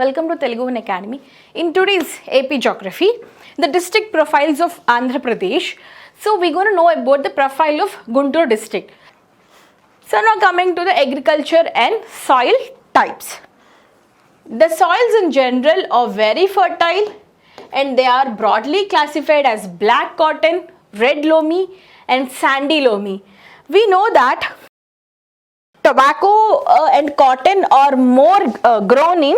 Welcome to Telugu Academy. In today's AP Geography, the district profiles of Andhra Pradesh. So we're going to know about the profile of Guntur District. So now coming to the agriculture and soil types. The soils in general are very fertile and they are broadly classified as black cotton, red loamy and sandy loamy. We know that tobacco and cotton are more grown in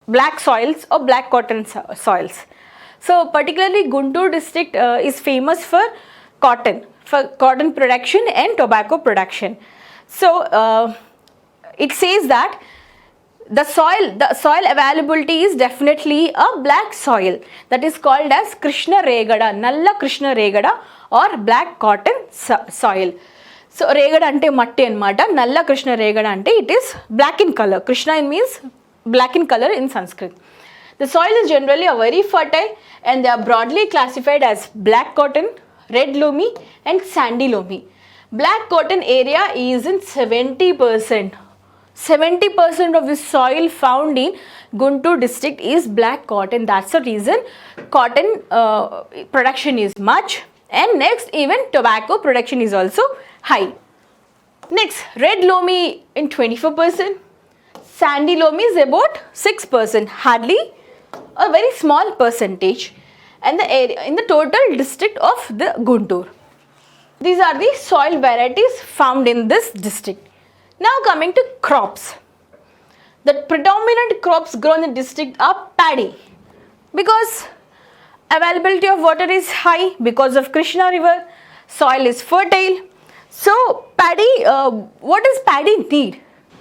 black soils or black cotton soils. So particularly Guntur district is famous for cotton production and tobacco production. So it says that the soil availability is definitely a black soil that is called as Krishna Regada, Nalla Krishna Regada or black cotton soil. So Regada ante matti anamata, Nalla Krishna Regada ante it is black in color. Krishna means black in color in Sanskrit. The soil is generally a very fertile and they are broadly classified as black cotton, red loamy and sandy loamy. Black cotton area is in 70%. 70% of the soil found in Guntur district is black cotton. That's the reason cotton production is much, and next even tobacco production is also high. Next, red loamy in 24%, sandy loamy is about 6%, hardly a very small percentage, and the area in the total district of the Guntur. These are the soil varieties found in this district. Now coming to crops. The predominant crops grown in the district are paddy because availability of water is high because of Krishna river, soil is fertile. So paddy, what does paddy need?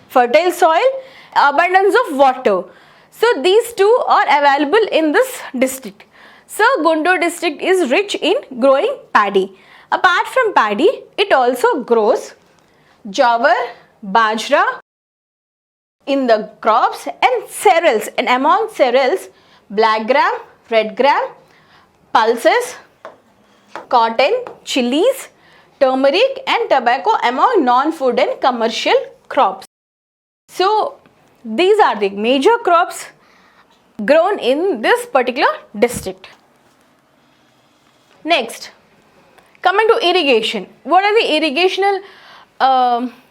Fertile soil, abundance of water. So these two are available in this district. So Guntur district is rich in growing paddy. Apart from paddy, it also grows jawar, bajra in the crops and cereals, and among cereals black gram, red gram, pulses, cotton, chilies, turmeric and tobacco among non-food and commercial crops. So these are the major crops grown in this particular district. Next, coming to irrigation. What are the irrigational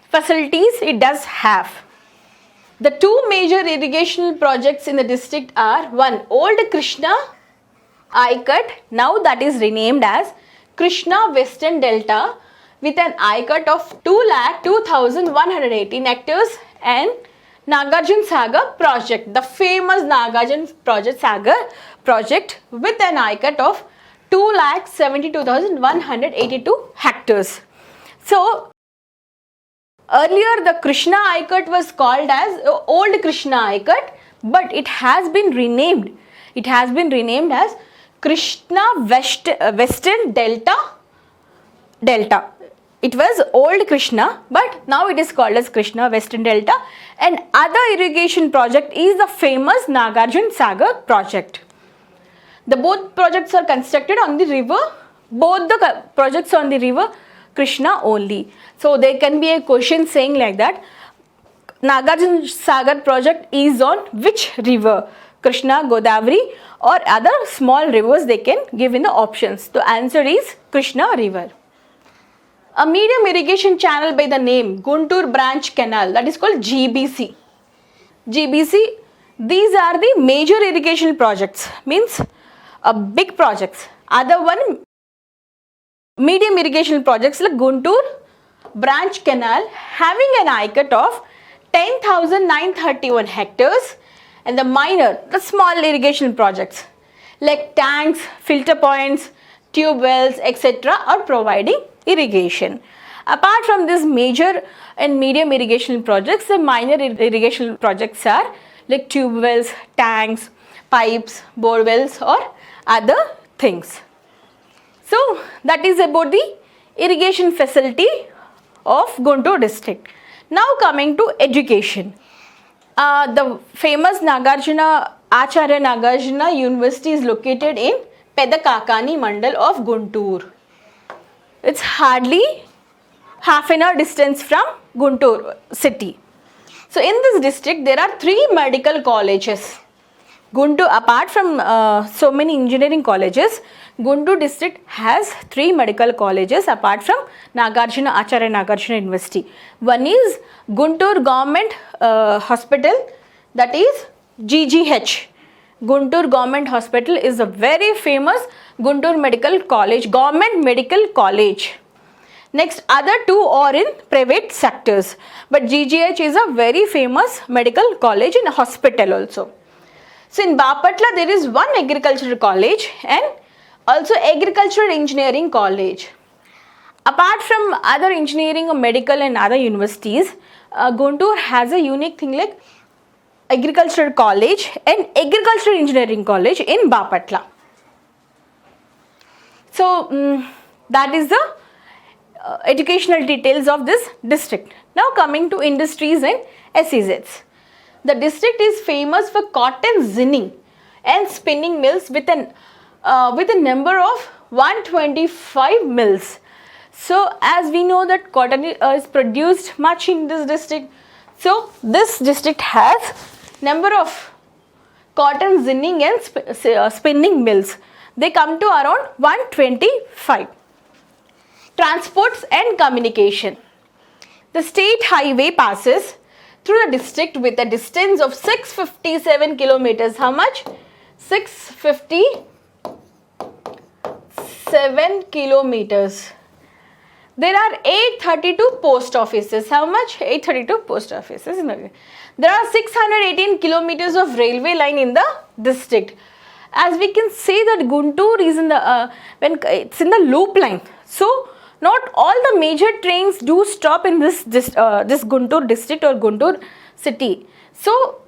facilities it does have? The two major irrigational projects in the district are one, Old Krishna I-cut, now that is renamed as Krishna Western Delta with an I-cut of 2,02,118 hectares, and Nagarjun Sagar project, the famous Nagarjun Sagar project with an I-cut of 2,72,182 hectares. So earlier the Krishna I-cut was called as Old Krishna I-cut, but it has been renamed. It has been renamed as Krishna Western Delta. It was Old Krishna, but now it is called as Krishna Western Delta. And other irrigation project is the famous Nagarjun Sagar project. The both projects are constructed on the river. Both the projects on the river Krishna only. So there can be a question saying like that, Nagarjun Sagar project is on which river? Krishna, Godavari or other small rivers they can give in the options. The answer is Krishna river. A medium irrigation channel by the name Guntur Branch Canal, that is called GBC. GBC, these are the major irrigation projects, means big projects. Other one, medium irrigation projects like Guntur Branch Canal having an I-cut of 10,931 hectares, and the minor, the small irrigation projects like tanks, filter points, tube wells, etc. are providing irrigation. Apart from this major and medium irrigation projects, the minor irrigation projects are like tube wells, tanks, pipes, bore wells or other things. So that is about the irrigation facility of Guntur district. Now coming to education. The famous Acharya Nagarjuna University is located in Pedakakani Mandal of Guntur. It's hardly half an hour distance from Guntur city. So in this district there are 3 medical colleges. Guntur, apart from so many engineering colleges, Guntur district has 3 medical colleges apart from Acharya Nagarjuna University. One is Guntur Government Hospital, that is GGH. Guntur Government Hospital is a very famous Guntur Medical College, Government Medical College. Next, other 2 are in private sectors, but GGH is a very famous medical college and hospital also. So in Bapatla there is one agricultural college and also agricultural engineering college. Apart from other engineering or medical and other universities, Guntur has a unique thing like agricultural college and agricultural engineering college in Bapatla. So that is the educational details of this district. Now coming to industries and SEZs. The district is famous for cotton ginning and spinning mills with a number of 125 mills. So as we know that cotton is produced much in this district. So this district has number of cotton ginning and spinning mills. They come to around 125. Transports and communication. The state highway passes through the district with a distance of 657 kilometers. How much? 657 kilometers. There are 832 post offices. How much? 832 post offices. There are 618 kilometers of railway line in the district. As we can say that Guntur is in the when it's in the loop line. So not all the major trains do stop in this Guntur district or Guntur city. So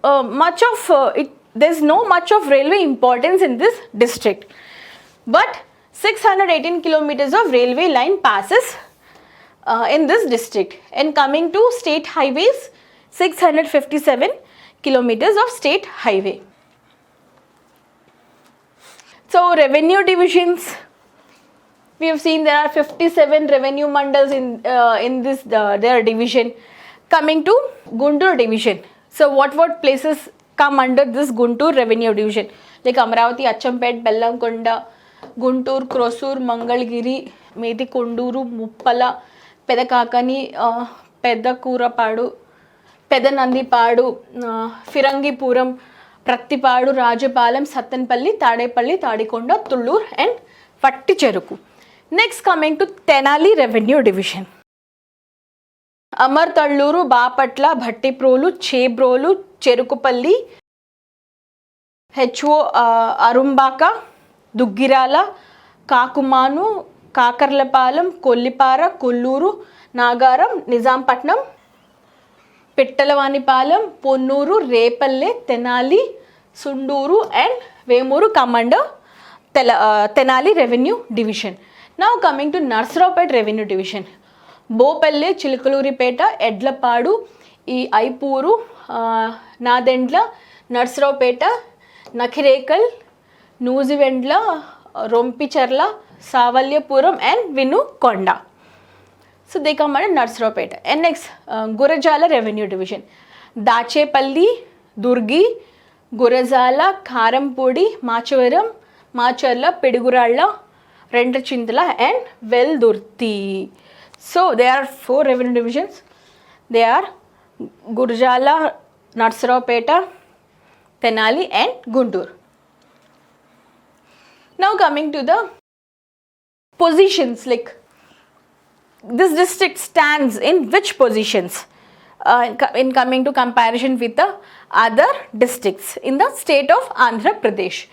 there's no much of railway importance in this district. But 618 kilometers of railway line passes in this district. And coming to state highways, 657 kilometers of state highway. So revenue divisions. We have seen there are 57 revenue mandals in this their division. Coming to Guntur division. So what places come under this Guntur revenue division? Like Amaravati, Achampet, Bellamkonda, Guntur, Krosur, Mangalgiri, Meti Konduru, Muppala, Pedakakani, Pedakurapadu, Pedanandipadu, Firangipuram, Praktipadu, Rajapalam, Sattanpalli, Tadepalli, Tadikonda, Tullur and Patticheruku. Next coming to Tenali revenue division. Amartalluru, Bapatla, Bhattiprolu, Chebrolu, Cherukupalli, HO Arumbaka, Duggirala, Kakumanu, Kakarlapalam, Kollipara, Kolluru, Nagaram, Nizampatnam, Pittalavanipalam, Ponnuru, Repalle, Tenali, Sunduru and Vemuru come under Tenali revenue division. Now coming to Narsaravpet revenue division. Bopelle, Chilkaluripeta, Edlapadu, Aipuru, Nadendla, Narsaravpeta, Nakirekal, Nuzivendla, Rompicharla, Savalyapuram and Vinukonda. So they come under Narsaravpeta. And next, Gurajala revenue division. Dachepalli, Durgi, Gurazala, Kharampudi, Machavaram, Macharla, Pidiguralla, Rendrachindala and Veldurti. So there are 4 revenue divisions. They are Gurjala, Narsaravpeta, Tenali and Guntur. Now coming to the positions, like this district stands in which positions in coming to comparison with the other districts in the state of Andhra Pradesh.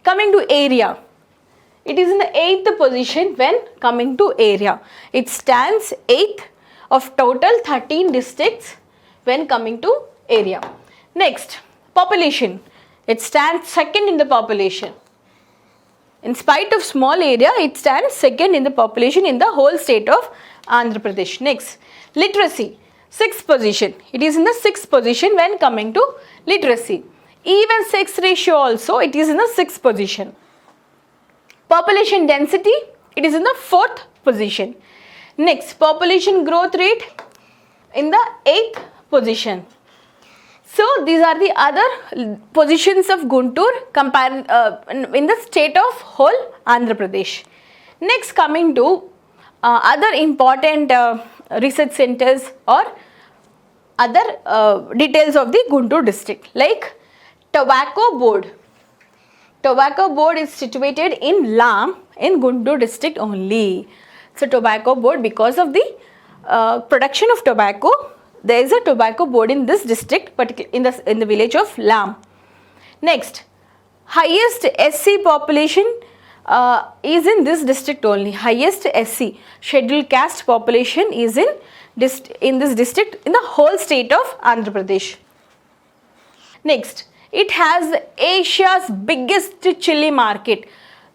Coming to area, it is in the 8th position when coming to area. It stands 8th of total 13 districts when coming to area. Next, population. It stands 2nd in the population. In spite of small area, it stands 2nd in the population in the whole state of Andhra Pradesh. Next, literacy. 6th position. It is in the 6th position when coming to literacy. Even sex ratio also, it is in the 6th position. Population density, it is in the 4th position. Next, population growth rate in the 8th position. So these are the other positions of Guntur in the state of whole Andhra Pradesh. Next, coming to other important research centers or other details of the Guntur district, like Tobacco Board. Tobacco Board is situated in Lam in Guntur district only. So Tobacco Board, because of the production of tobacco, there is a tobacco board in this district, particularly in the village of Lam. Next, highest SC population is in this district only. Highest SC, scheduled caste population, is in this district in the whole state of Andhra Pradesh. Next, it has Asia's biggest chili market.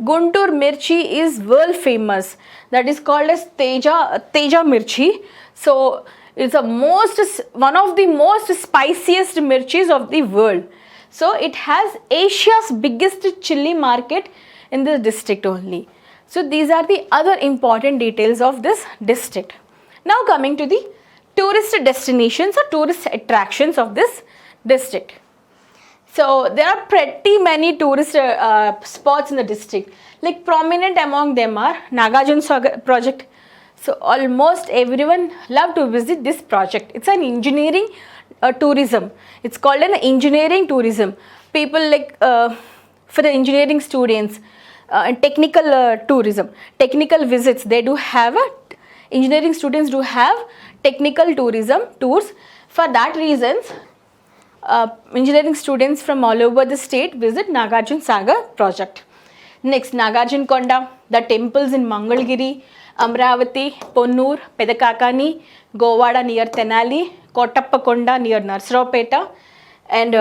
Guntur Mirchi is world famous. That is called as Teja Mirchi. So it's one of the most spiciest mirchis of the world. So it has Asia's biggest chili market in this district only. So these are the other important details of this district. Now coming to the tourist destinations or tourist attractions of this district. So there are pretty many tourist spots in the district. Like prominent among them are Nagarjun Sagar project. So almost everyone love to visit this project. It's an engineering tourism. It's called an engineering tourism. People like for the engineering students and technical tourism, technical visits. They do have engineering students do have technical tourism tours. For that reasons, engineering students from all over the state visit Nagarjun Sagar project. Next, Nagarjun Konda, the temples in Mangalgiri, Amaravati, Ponnur, Pedakakani, Govada near Tenali, Kottappakonda near Narsaraopeta, and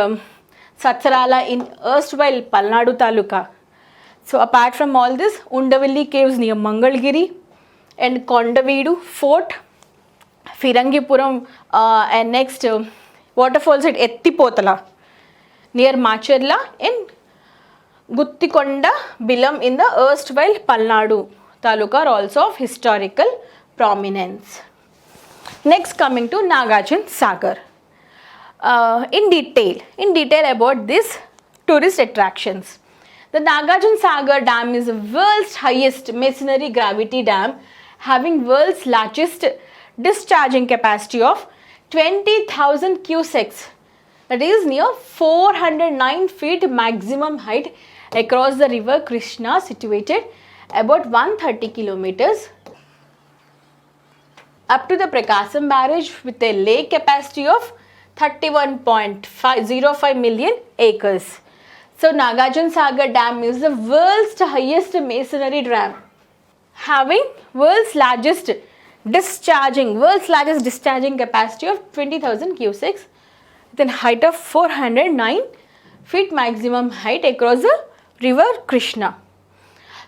Satsarala in erstwhile Palnadu Taluka. So apart from all this, Undavalli Caves near Mangalgiri and Kondaveedu Fort, Firangipuram, and next waterfalls at Ettipotala near Macherla and Guttikonda Bilam in the erstwhile Palnadu Taluka are also of historical prominence. Next, coming to Nagarjun Sagar. In detail about this tourist attractions. The Nagarjun Sagar Dam is the world's highest masonry gravity dam, having world's largest discharging capacity of 20,000 cusecs. That is near 409 feet maximum height across the river Krishna, situated about 130 kilometers up to the Prakasam barrage with a lake capacity of 31.05 million acres. So Nagarjun Sagar Dam is the world's highest masonry dam, having world's largest discharging capacity of 20,000 cusecs with a height of 409 feet maximum height across the river Krishna.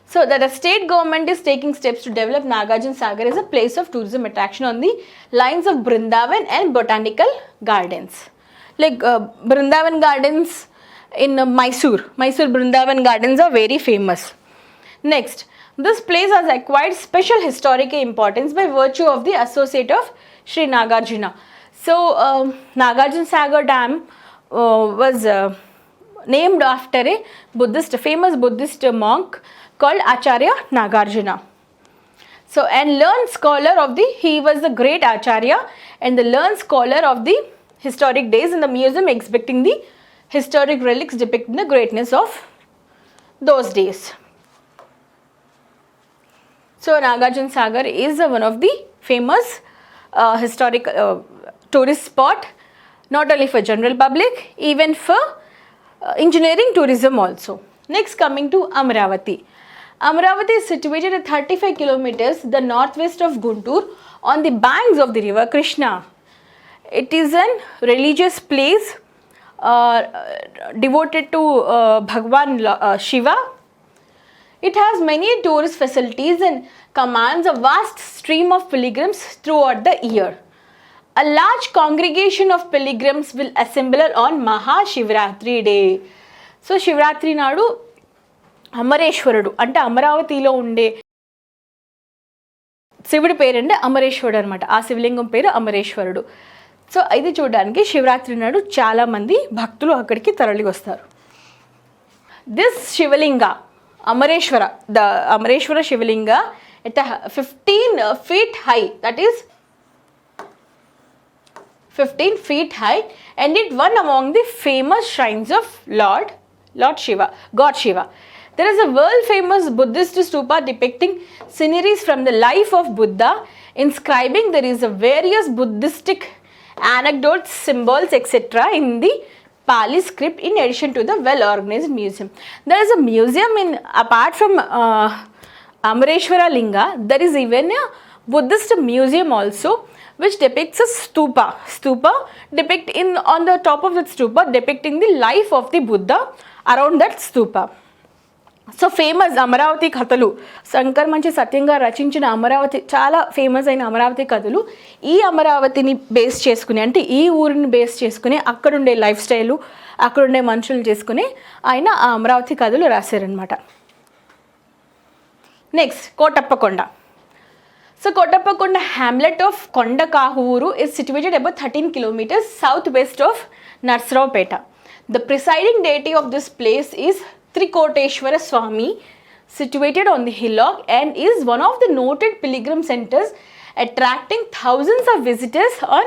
So that the state government is taking steps to develop Nagarjun Sagar as a place of tourism attraction on the lines of Brindavan and botanical gardens. Like Brindavan gardens in Mysore Brindavan gardens are very famous. Next, this place has acquired special historical importance by virtue of the associate of Sri Nagarjuna. So Nagarjun Sagar Dam was named after a famous Buddhist monk called Acharya Nagarjuna. So, and learned scholar he was the great Acharya and the learned scholar of the historic days in the museum, expecting the historic relics depicting the greatness of those days. So Nagarjun Sagar is one of the famous historic tourist spot, not only for general public, even for engineering tourism also. Next, coming to Amaravati. Amaravati is situated at 35 kilometers the northwest of Guntur on the banks of the river Krishna. It is a religious place devoted to Bhagwan Shiva. It has many tourist facilities and commands a vast stream of pilgrims throughout the year. A large congregation of pilgrims will assemble on Mahashivratri day. So Shivratri Nadu అమరేశ్వరుడు అంటే అమరావతిలో ఉండే శివుడి పేరు అంటే అమరేశ్వరుడు అనమాట. ఆ శివలింగం పేరు అమరేశ్వరుడు. సో ఇది చూడడానికి శివరాత్రి నాడు చాలామంది భక్తులు అక్కడికి తరలి వస్తారు. This Shivalinga Amareswara, the Amareswara Shivalinga at 15 feet high, that is 15 feet high, and it one among the famous shrines of Lord Shiva, God Shiva. There is a world famous Buddhist stupa depicting sceneries from the life of Buddha. Inscribing there is a various Buddhistic anecdotes, symbols, etc. in the Pali script, in addition to the well organized museum. There is a museum in, apart from Amareshwara Linga, there is even a Buddhist museum also, which depicts a stupa. Stupa depict in, on the top of that stupa, depicting the life of the Buddha around that stupa. So famous Amaravati కథలు, శంకర్ మంచి సత్యంగా రచించిన అమరావతి, చాలా famous అయిన అమరావతి కథలు ఈ అమరావతిని base చేసుకుని, అంటే ఈ ఊరిని బేస్ చేసుకుని అక్కడుండే లైఫ్ స్టైలు, అక్కడుండే మనుషులు చేసుకుని ఆయన ఆ అమరావతి కథలు రాశారనమాట. Next Kotappakonda. So Kotappakonda hamlet of Kondakahuru is situated about 13 kilometers southwest of Narsaraopeta. The presiding deity of this place is Trikoteshwara Swami, situated on the hillock, and is one of the noted pilgrim centers, attracting thousands of visitors on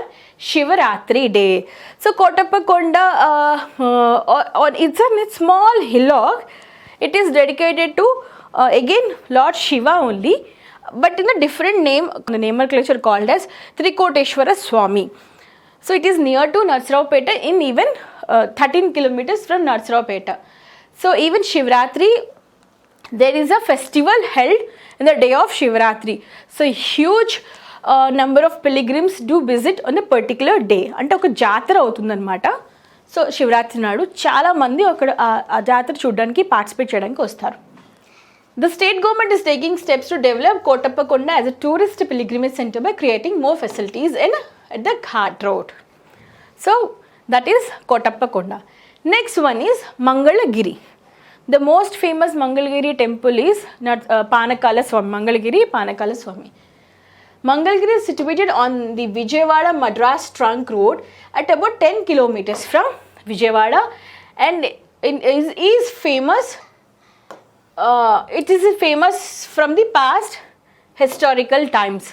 Shivaratri day. So Kotappakonda, it's a small hillock. It is dedicated to again Lord Shiva only, but in a different name, the nomenclature called as Trikoteshwara Swami. So it is near to Narsaraopeta, in even 13 kilometers from Narsaraopeta. So even Shivratri, there is a festival held in the day of Shivratri. So huge number of pilgrims do visit on a particular day. అంటే ఒక జాతర అవుతుందన్నమాట. So Shivaratri నాడు చాలామంది అక్కడ ఆ జాతర చూడడానికి, పార్టిసిపేట్ చేయడానికి వస్తారు. The state government is taking steps to develop Kotappakonda as a tourist pilgrimage center by creating more facilities at the Ghat Road. So that is Kotappakonda. Next one is Mangalagiri. The most famous Mangalagiri temple is Panakala Swami. Panakala Swami. Mangalagiri is situated on the Vijayawada Madras trunk road at about 10 kilometers from Vijayawada, and is famous. It is famous from the past historical times.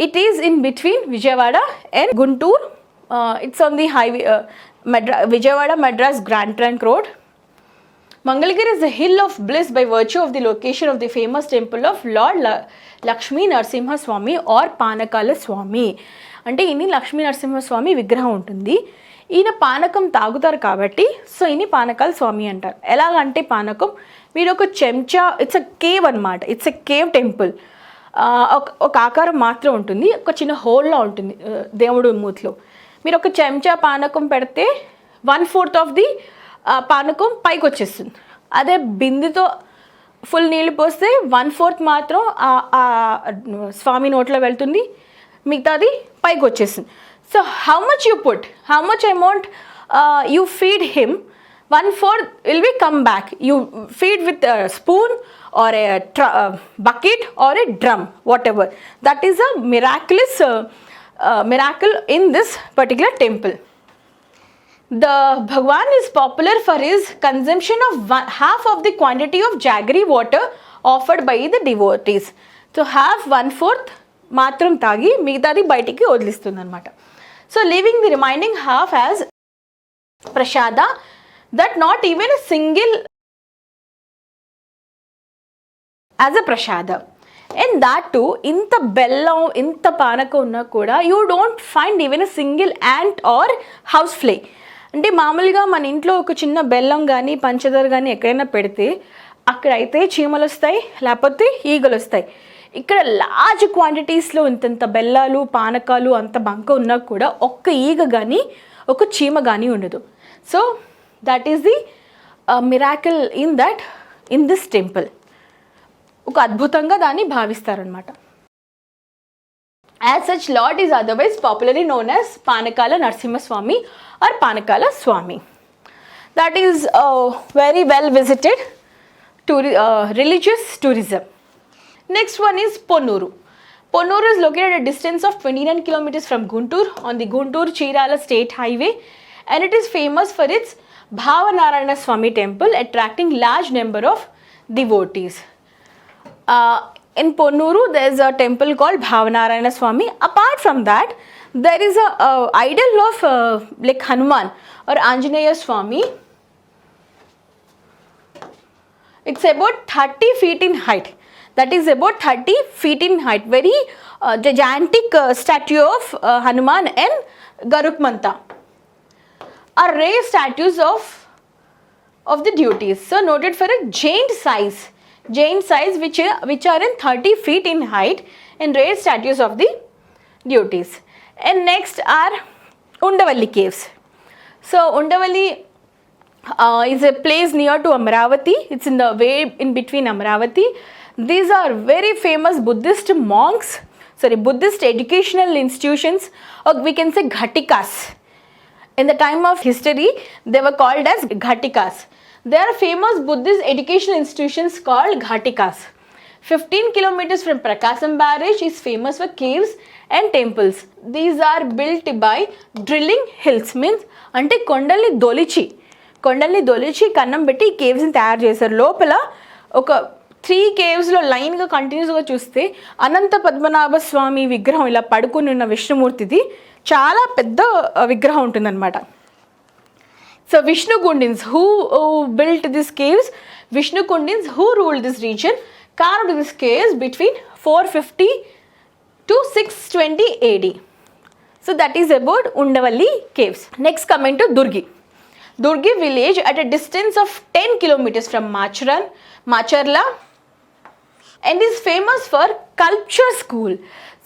It is in between Vijayawada and Guntur. It's on the highway Vijayawada Madras Grand Trunk Road. Mangalagiri is a hill of bliss by virtue of the location of the famous temple of Lord Lakshmi Narasimha Swami or Panakala Swami. అంటే ఈయన లక్ష్మీ నరసింహస్వామి విగ్రహం ఉంటుంది. ఈయన పానకం తాగుతారు కాబట్టి so ఈయన పానకాల స్వామి అంటారు. ఎలాగంటే పానకం మీరు ఒక చెంచా, ఇట్స్ అ కేవ్ అనమాట, ఇట్స్ అ కేవ్ టెంపుల్. ఒక ఆకారం మాత్రం ఉంటుంది, ఒక చిన్న హోల్లో ఉంటుంది దేవుడు మూతిలో. మీరు ఒక చెంచా పానకం పెడితే 1/4 ఆఫ్ ది పానకం పైకి వచ్చేస్తుంది. అదే బిందెతో ఫుల్ నీళ్ళు పోస్తే 1/4 మాత్రం స్వామి నోట్లో వెళ్తుంది, మిగతాది పైకి వచ్చేస్తుంది. So how much you put, how much amount you feed him, 1/4 will be come back. You feed with a spoon or a bucket or a drum, whatever. That is a miraculous miracle in this particular temple. The Bhagwan is popular for his consumption of half of the quantity of jaggery water offered by the devotees. So half 1/4 matram tagi migdadi baitiki odlistundi anamata. So leaving the remaining half as prasada, that not even a single as a prasada. And that too, inta bellam, inta panaka unna kuda you don't find even a single ant or house fly. అంటే మామూలుగా మన ఇంట్లో ఒక చిన్న బెల్లం కానీ పంచదార కానీ ఎక్కడైనా పెడితే అక్కడైతే చీమలు వస్తాయి, లేకపోతే ఈగలు వస్తాయి. ఇక్కడ లార్జ్ క్వాంటిటీస్లో ఇంతంత బెల్లాలు పానకాలు అంత బంక ఉన్నా కూడా ఒక్క ఈగ కానీ ఒక చీమ కానీ ఉండదు. So that is the miracle in this temple. ఒక అద్భుతంగా దాన్ని భావిస్తారనమాట. As such, Lord is otherwise popularly known as Panakala Narasimha Swami or Panakala Swami. That is very well visited religious tourism. Next one is Ponnuru. Ponnuru is located at a distance of 29 kilometers from Guntur on the Guntur-Chirala State Highway, and it is famous for its Bhavanarana Swami temple, attracting large number of devotees. In Ponnuru, there is a temple called Bhavanarana Swami. Apart from that, there is a idol of like Hanuman or Anjaneya Swami. It's about 30 feet in height. That is about 30 feet in height. Very gigantic statue of Hanuman and Garukmanta are raised statues of the deities. So noted for a giant size which are in 30 feet in height and raised statues of the deities. And next are Undavalli Caves. So Undavalli is a place near to Amaravati. It's in the way in between Amaravati. These are very famous Buddhist educational institutions, or we can say Ghatikas. In the time of history, they were called as Ghatikas. There are famous Buddhist educational institutions called Ghatikas. 15 kilometers from Prakasam Barrage is famous for caves and temples. These are built by drilling hills, means ante కొండల్ని దొలిచి కన్నం పెట్టి ఈ కేవ్స్ని తయారు చేశారు. లోపల ఒక 3 కేవ్స్లో లైన్గా కంటిన్యూస్గా చూస్తే అనంత పద్మనాభ స్వామి విగ్రహం ఇలా పడుకుని ఉన్న విష్ణుమూర్తిది చాలా పెద్ద విగ్రహం ఉంటుందన్నమాట. So Vishnu Kundins, who built these caves, Vishnu Kundins, who ruled this region, carved these caves between 450 to 620 AD. So that is about Undavalli Caves. Next, coming to Durgi village at a distance of 10 kilometers from Macharla, and is famous for sculpture school.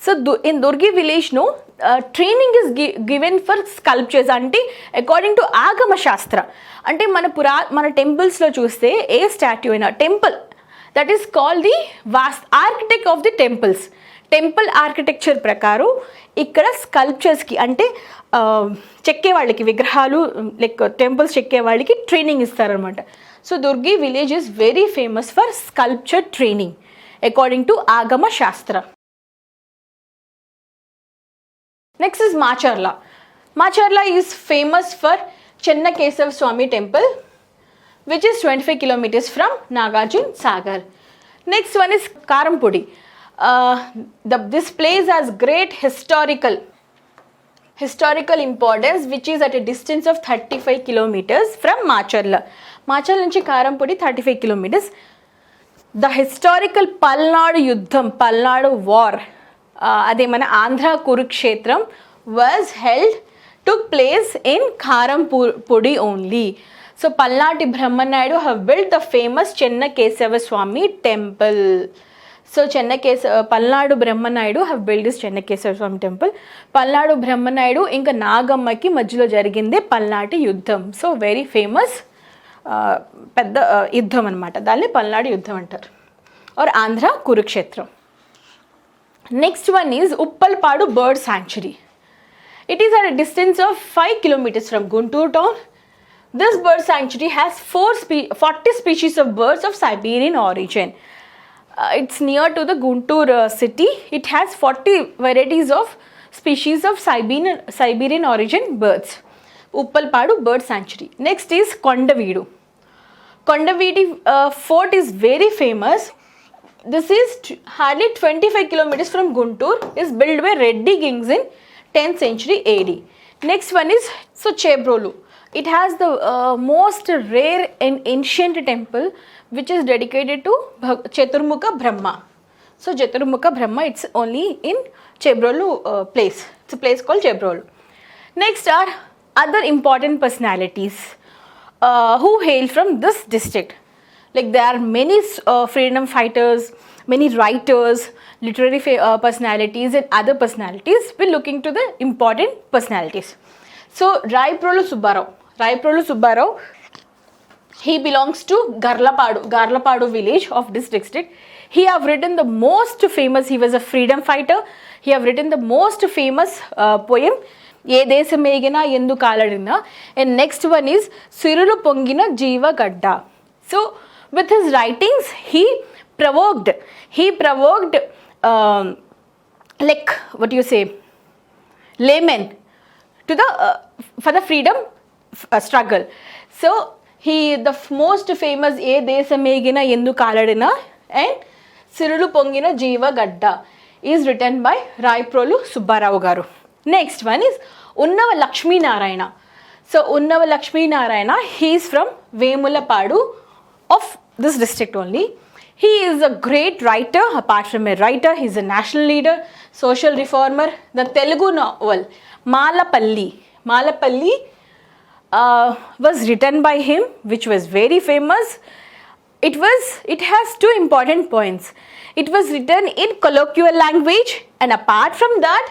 So in Durgi village, training is given for sculptures. Ante according to Agama Shastra, ante mana temples lo chuste a statue in a temple that is called the architect of the temples. Temple architecture prakaru ikkada sculptures ki ante చెక్కే వాళ్ళకి విగ్రహాలు like temples చెక్కే వాళ్ళకి training ఇస్తారనమాట. So Durgi village is very famous for sculpture training according to ఆగమ శాస్త్ర. Next is Macharla. Macharla is famous for Chennakesava Swami temple, which is 25 kilometers from Nagarjun Sagar. Next one is Karampudi. This place has great historical importance, which is at a distance of 35 kilometers from Macharla. Macharla nunchi Karampudi 35 kilometers. The historical Palnadu war, అదే మన ఆంధ్ర కురుక్షేత్రం took place in Karampudi only. So Palnati Brahmanayudu have built the famous Chennakesava Swami temple. So Palnadu Brahmanayudu have built this Chennakesava Swami temple. Palnadu Brahmanayudu inka Nagammaki మధ్యలో జరిగిందే పల్నాటి యుద్ధం. So very famous పెద్ద యుద్ధం అన్నమాట. దాన్ని పల్నాడు యుద్ధం అంటారు, or Andhra Kurukshetram. Next one is Uppalpadu Bird Sanctuary. It is at a distance of 5 kilometers from Guntur town. This bird sanctuary has 40 species of birds of Siberian origin. It's near to the Guntur city. It has 40 varieties of species of Siberian origin birds. Uppalpadu Bird Sanctuary. Next is Kondaveedu. Kondavidi fort is very famous. This is hardly 25 kilometers from Guntur. Is built by Reddy kings in 10th century AD. Next one is Chebrolu. It has the most rare and ancient temple, which is dedicated to Chaturmukha Brahma. So Chaturmukha Brahma, it's only in Chebrolu place. It's a place called Chebrolu. Next are other important personalities who hail from this district. Like there are many freedom fighters, many writers, literary personalities and other personalities. We're looking to the important personalities. So Raiprolu Subbarao, he belongs to Garlapadu village of this district. He have written the most famous, he was a freedom fighter. He have written the most famous poem, Ye Desamegina Yendu Kaladina. And next one is Sirulu Pongina Jeeva Gadda. So with his writings, he provoked like what you say, layman to the for the freedom struggle. So he the most famous ఏ దేశమేగిన ఎందు కాలడిన and సిరులు పొంగిన జీవగడ్డ is written by Rayaprolu Subbarao గారు. Next one is Unnava Lakshminarayana. So Unnava Lakshminarayana, he is from Vemulapadu of this district only. He is a great writer. Apart from a writer, he is a national leader, social reformer. The Telugu novel Malapalli was written by him, which was very famous. It has two important points. It was written in colloquial language, and apart from that,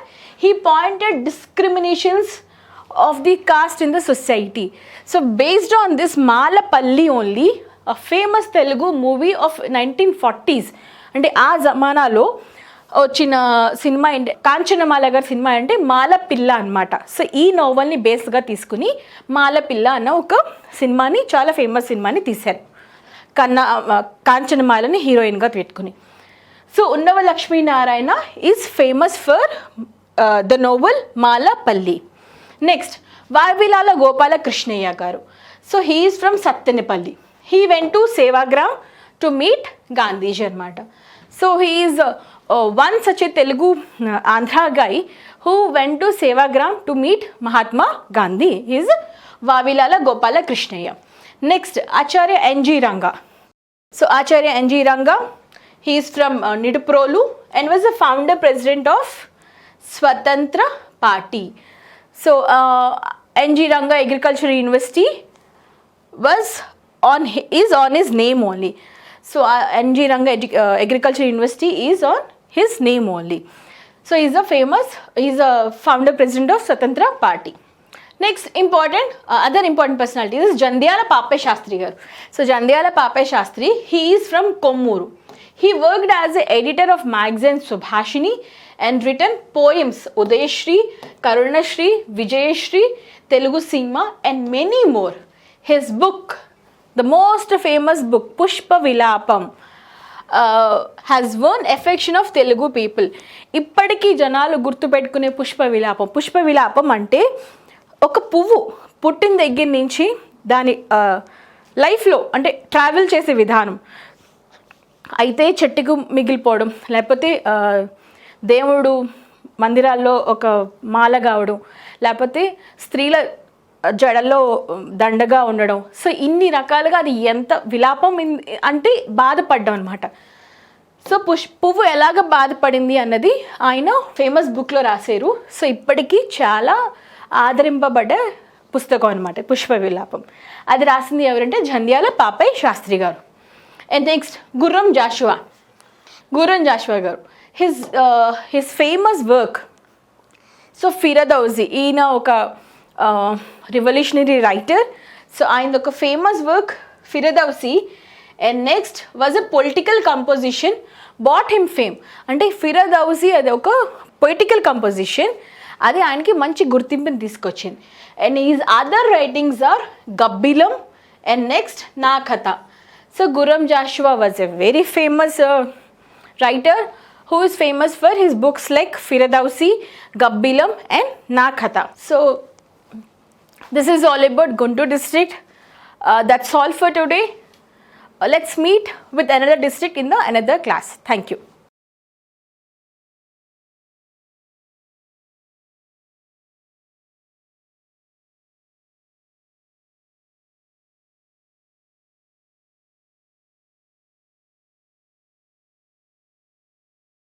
he pointed discriminations of the caste in the society. So based on this Malapalli only, a famous Telugu movie of 1940s, అంటే ఆ జమానాలో వచ్చిన cinema అంటే కాంచనమాల గారి cinema అంటే మాలపిల్ల అనమాట. So ఈ నోవెల్ని బేస్గా తీసుకుని మాలపిల్ల అన్న ఒక సినిమాని, చాలా ఫేమస్ సినిమాని తీశారు, కాంచనమాలని హీరోయిన్గా పెట్టుకుని. So Unnava Lakshminarayana is famous for the novel Malapalli. Next Vavilala Gopalakrishnayya garu. So he is from Sattenapalli. He went to Sevagram to meet Gandhiji anamata. So he is one such a Telugu Andhra guy who went to Sevagram to meet Mahatma Gandhi. He is Vavilala Gopala Krishnaya. Next, Acharya N.G. Ranga. So Acharya N.G. Ranga, he is from Niduprolu and was the founder president of Swatantra Party. So N.G. Ranga Agricultural University is on his name only. So N.G. Ranga Agriculture University is on his name only. So he's a founder president of Swatantra Party. Next other important personality is Jandyala Pape Shastri garu. So Jandyala Pape Shastri, he is from Kommuru. He worked as an editor of magazine Subhashini and written poems Udayashri, Karunashri, Vijayashri, Telugu Seema and many more. His book, the most famous book, Pushpa Vilapam, has won affection of Telugu people. ఇప్పటికీ జనాలు గుర్తుపెట్టుకునే పుష్ప విలాపం. పుష్ప విలాపం అంటే ఒక పువ్వు పుట్టిన దగ్గర నుంచి దాని లైఫ్లో అంటే ట్రావెల్ చేసే విధానం, అయితే చెట్టుకు మిగిలిపోవడం, లేకపోతే దేవుడు మందిరాల్లో ఒక మాల కావడం, లేకపోతే స్త్రీల జడల్లో దండగా ఉండడం. సో ఇన్ని రకాలుగా అది ఎంత విలాపం అంటే బాధపడ్డం అనమాట. సో పువ్వు ఎలాగ బాధపడింది అన్నది ఆయన ఫేమస్ బుక్లో రాశారు. సో ఇప్పటికీ చాలా ఆదరింపబడ్డ పుస్తకం అనమాట పుష్ప విలాపం. అది రాసింది ఎవరంటే జంధ్యాల పాపయ్య శాస్త్రి గారు. అండ్ నెక్స్ట్ గుర్రం జాషువా గారు. His famous work, so Firdausi, ఈయన ఒక revolutionary writer. So ఆయన ఒక famous work Firdausi. And next was a political composition bought him fame. అంటే ఫిరదౌసి అది ఒక పొలిటికల్ కంపోజిషన్, అది ఆయనకి మంచి గుర్తింపుని తీసుకొచ్చింది. And is other writings are Gabbilam and next Naa Katha. So Gurram Jashuva was a very famous writer who is famous for his books like Firadausi, Gabbilam and Na Katha. So this is all about Guntur district. That's all for today. Let's meet with another district in the another class. Thank you.